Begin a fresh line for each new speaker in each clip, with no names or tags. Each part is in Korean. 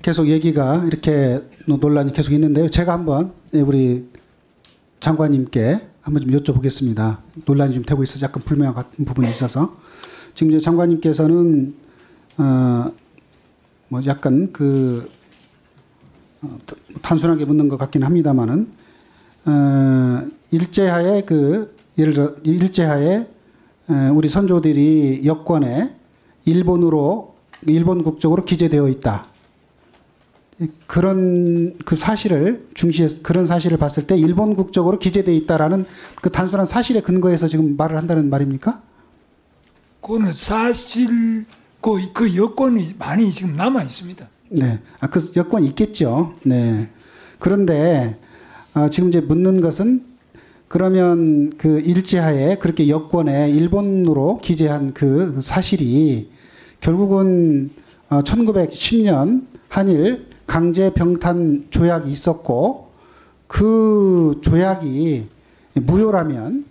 계속 얘기가 이렇게 논란이 계속 있는데요. 제가 한번 우리 장관님께 한번 좀 여쭤보겠습니다. 논란이 좀 되고 있어서 약간 불명확한 부분이 있어서 지금 이제 장관님께서는 뭐 약간 그 단순하게 묻는 것 같긴 합니다만은 일제하에 그 예를 들어 일제하에 우리 선조들이 여권에 일본 국적으로 기재되어 있다. 그런 그 사실을 중시해서 그런 사실을 봤을 때 일본 국적으로 기재되어 있다라는 그 단순한 사실에 근거해서 지금 말을 한다는 말입니까?
그거는 사실 그 여권이 많이 지금 남아 있습니다.
네, 그 여권이 있겠죠. 네. 그런데 지금 이제 묻는 것은 그러면 그 일제하에 그렇게 여권에 일본으로 기재한 그 사실이 결국은 1910년 한일 강제 병탄 조약이 있었고 그 조약이 무효라면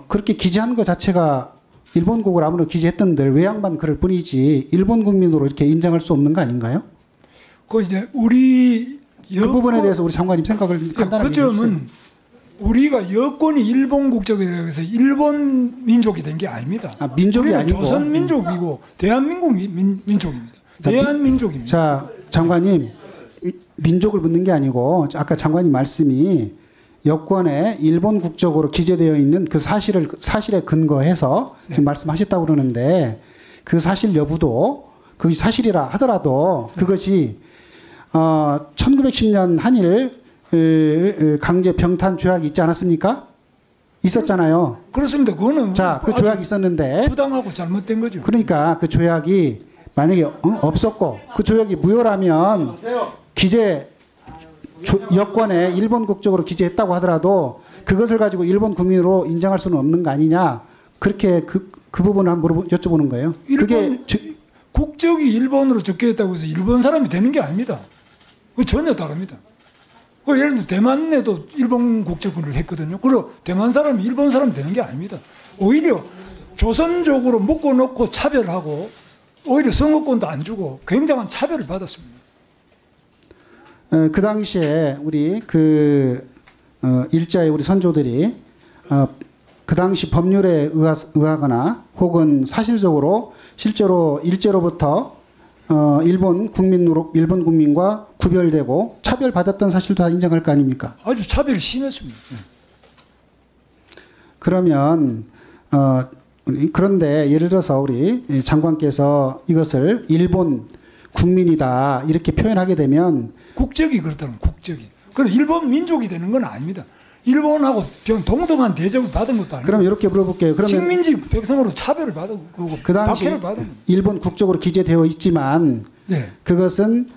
그렇게 기재한 것 자체가 일본국을 아무래도 기재했던들 외양만 그럴 뿐이지 일본 국민으로 이렇게 인정할 수 없는 거 아닌가요?
그 이제 우리
그 부분에 대해서 우리 장관님 생각을 간단하게
그 점은 우리가 여권이 일본 국적에 대해서 일본 민족이 된 게 아닙니다.
민족이 아니고
조선 민족이고 대한민국 민족입니다. 대한민족입니다.
자, 장관님 민족을 묻는 게 아니고 아까 장관님 말씀이 여권에 일본 국적으로 기재되어 있는 그 사실에 근거해서 지금 말씀하셨다고 그러는데 그 사실 여부도 그것이 사실이라 하더라도 그것이 1910년 한일 강제 병탄 조약이 있지 않았습니까? 있었잖아요.
그렇습니다. 그거는
자, 그 조약이 있었는데
부당하고 잘못된 거죠.
그러니까 그 조약이 만약에 없었고 그 조약이 무효라면 기재 여권에 일본 국적으로 기재했다고 하더라도 그것을 가지고 일본 국민으로 인정할 수는 없는 거 아니냐 그렇게 그 부분을 한번 여쭤보는 거예요. 그게
국적이 일본으로 적혀있다고 해서 일본 사람이 되는 게 아닙니다. 그 전혀 다릅니다. 예를 들어 대만에도 일본 국적을 했거든요. 그리고 대만 사람이 일본 사람이 되는 게 아닙니다. 오히려 조선족으로 묶어놓고 차별하고 오히려 선거권도 안 주고 굉장한 차별을 받았습니다.
그 당시에 우리 일자의 우리 선조들이 그 당시 법률에 의하거나 혹은 사실적으로 실제로 일제로부터 일본 국민과 구별되고 차별받았던 사실도 다 인정할 거 아닙니까?
아주 차별이 심했습니다.
그러면 그런데 예를 들어서 우리 장관께서 이것을 일본 국민이다 이렇게 표현하게 되면
국적이 그렇다면 국적이. 그럼 일본 민족이 되는 건 아닙니다. 일본하고 동등한 대접을 받은 것도 아니고.
그럼 이렇게 물어볼게요. 그러면
식민지 백성으로 차별을 받은 거고
그 당시
박해를 받은
일본 국적으로 기재되어 있지만
네.
그것은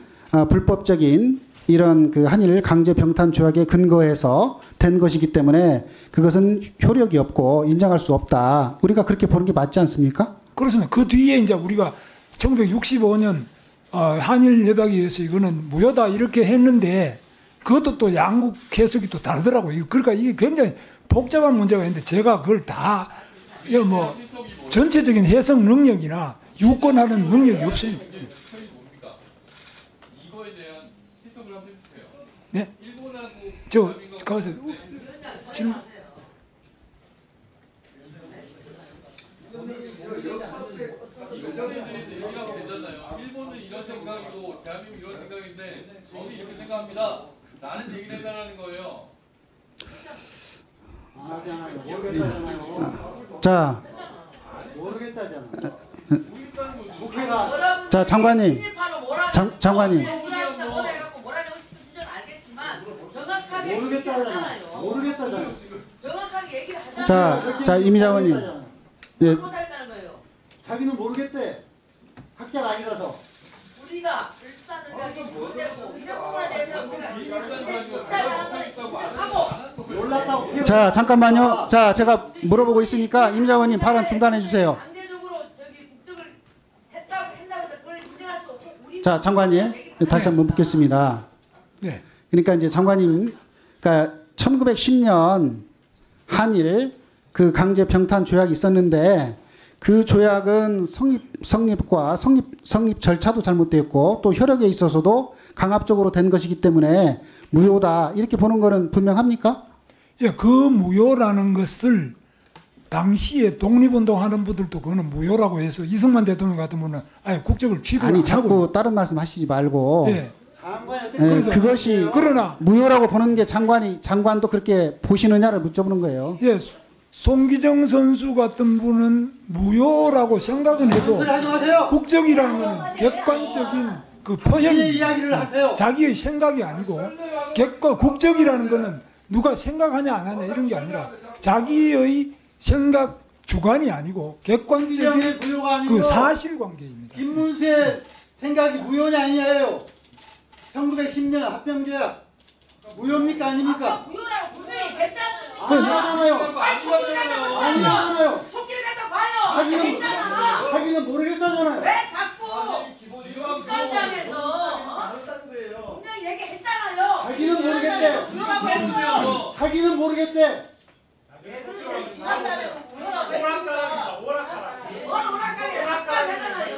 불법적인 이런 그 한일 강제 병탄 조약에 근거해서 된 것이기 때문에 그것은 효력이 없고 인정할 수 없다. 우리가 그렇게 보는 게 맞지 않습니까?
그렇습니다. 그 뒤에 이제 우리가 1965년 한일 협약에 의해서 이거는 무효다 이렇게 했는데 그것도 또 양국 해석이 또 다르더라고요. 그러니까 이게 굉장히 복잡한 문제가 있는데 제가 그걸 다 뭐 전체적인 해석 능력이나 유권하는 능력이 없습니다.
이거에 대한 해석을 한번 해주세요.
네?
일본하고
저 가서 지금
이거에 대해서 얘기를 하면 되잖아요. 일본은 이런 생각이고 대한민국 이런 생각인데 저는 이렇게 생각합니다. 나는 얘기를 해달라는 거예요.
자, 자 장관님, 장관님. 자 이미자원님. 네.
자기는 모르겠대. 학자가 아니라서.
우리가 불산을 문제고 이런 부분에 대해서 우리가
자 잠깐만요. 자 제가 물어보고 있으니까 이미자원님 발언 중단해 주세요.
강제적으로 저기 국적을 했다고 해서 그걸 인정할 수 없고.
자 장관님 다시 한번 묻겠습니다.
네.
그러니까 이제 장관님, 그러니까 1910년 한일 그 강제 병탄 조약이 있었는데 그 조약은 성립 절차도 잘못됐고 또 효력에 있어서도 강압적으로 된 것이기 때문에 무효다 이렇게 보는 거는 분명합니까?
예, 그 무효라는 것을 당시에 독립운동하는 분들도 그거는 무효라고 해서 이승만 대통령 같은 분은 아예 국적을 취득 안
아니
하고
자꾸 다른 말씀하시지 말고
예.
장관이 어떻게
예, 그것이
그러나
무효라고 보는 게 장관도 그렇게 보시느냐를 묻어보는 거예요.
예, 송기정 선수 같은 분은 무효라고 생각은 해도
소리 하지 마세요.
국적이라는 것은 객관적인 그
본인의
표현이
이야기를 하세요.
자기의 생각이 아니고 국적이라는 것은 누가 생각하냐 안 하냐 이런 게 아니라 자기의 생각 주관이 아니고 객관적인
이정의 무효가 아니고
그 사실관계입니다.
김문수의 생각이 무효냐 아니냐예요. 1910년 합병조약 무효입니까 아닙니까?
무효라고 분명히 했잖아요.
아니잖아요.
아니 속기를 갖다 봐요.
아니잖아요.
속기를 갖다 봐요. 했잖아.
자기는 모르겠다잖아요.
왜 자꾸 국감장에서 분명히 얘기했잖아요.
자기는 모르겠대.
무효라고 했어요.
자기는 모르겠대.
왜 그러세요? 무효라고 했습니다. 뭔 오락가리야. 자꾸 하잖아요.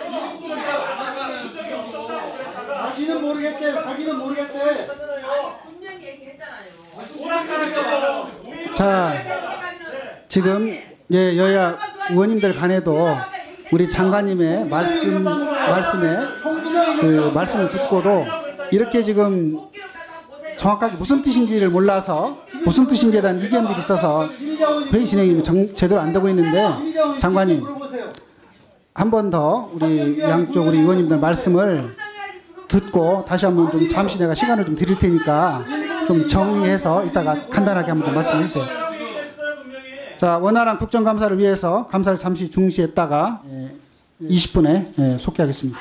자기는 모르겠대. 자기는 모르겠대.
아니 분명히 얘기했잖아요.
자, 지금 예, 여야 의원님들 간에도 우리 장관님의 말씀에 그 말씀을 듣고도 이렇게 지금
속기를 갖다 보세요.
정확하게 무슨 뜻인지를 몰라서 무슨 뜻인지에 대한 이견들이 있어서 회의 진행이 제대로 안 되고 있는데 장관님
물어보세요.
한 번 더 우리 양쪽 우리 의원님들 말씀을 듣고 다시 한번 좀 잠시 내가 시간을 좀 드릴 테니까 좀 정리해서 이따가 간단하게 한번 좀 말씀해 주세요. 자, 원활한 국정감사를 위해서 감사를 잠시 중지했다가 20분에 속개하겠습니다.